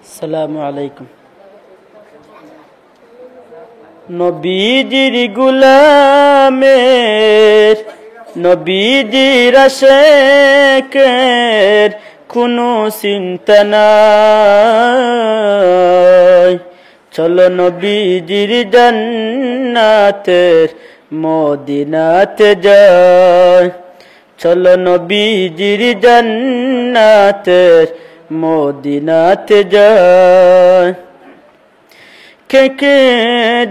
আসসালামু আলাইকুম। নবীজির গুলামের, নবীজির আশেকের কোনো চিন্তা নাই। চলো নবীজির জান্নাতের মদিনাতে যাই। চলো নবীজির জান্নাতের মদিনাতে যাই। কে কে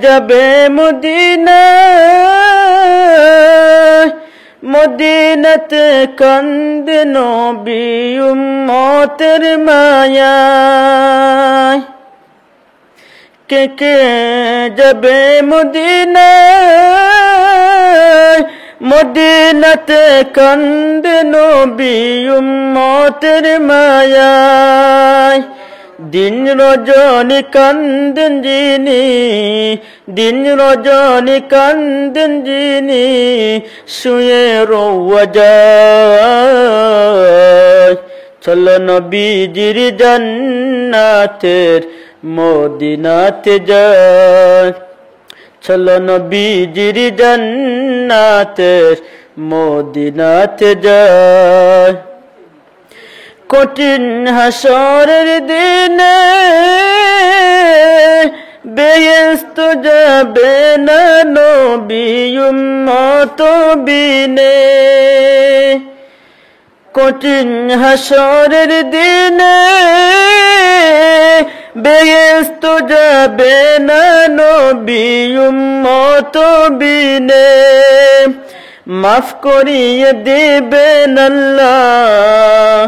যাবে মদিনায়, মদিনাতে কান্দে নবী উম্মতের মায়ায়। কে কে যাবে মদিনায়, মদিনাতে কান্দে নবী উম্মতের মায়ায়। দিন রজনী কান্দেন যিনি, দিন রজনী কান্দেন যিনি, শুয়ে রোয়াজায়। চলো নবীজির জান্নাতের মদিনাতে যাই। চলো নবীজির জান্নাতের মদিনাতে যাই। কঠিন হাসরের দিনে বেহেশত যাবে না নবী উম্মত বিনে। কঠিন হাসরের দিনে বেহেশত যাবে না নবী উম্মত বিনে। মাফ করিয়ে দিবেন আল্লাহ,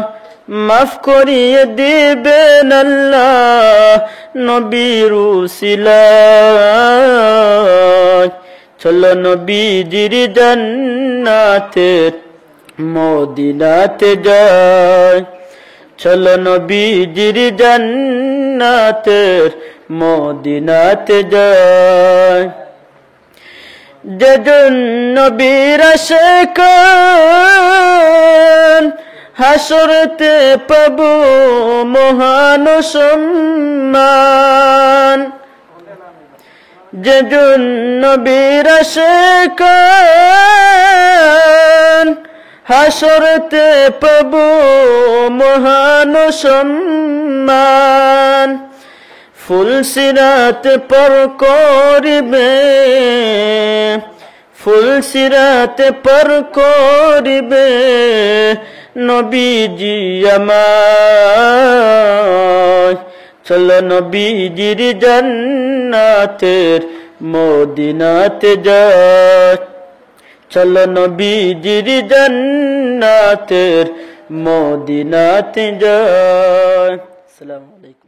মাফ করিয়ে দিবেন আল্লাহ নবীর উসিলায়। চলো নবীজির জান্নাতের মদিনাতে যাই। চলো নবীজির জান্নাতের মদিনাতে যাই। যেজন নবীর আশিকান হাসরতে পাবো মহান সম্মান। যেজন নবীর আশিকান হাসরতে পাবো মহান সম্মান। ফুল সিরাত পার করিবে, ফুল সিরাত পার করিবে নবীজি আমায়। চলো নবীজির জান্নাতের মদিনাতে যাই। চলো নবীজির জান্নাতের মদিনাতে যাই। আসসালামু আলাইকুম।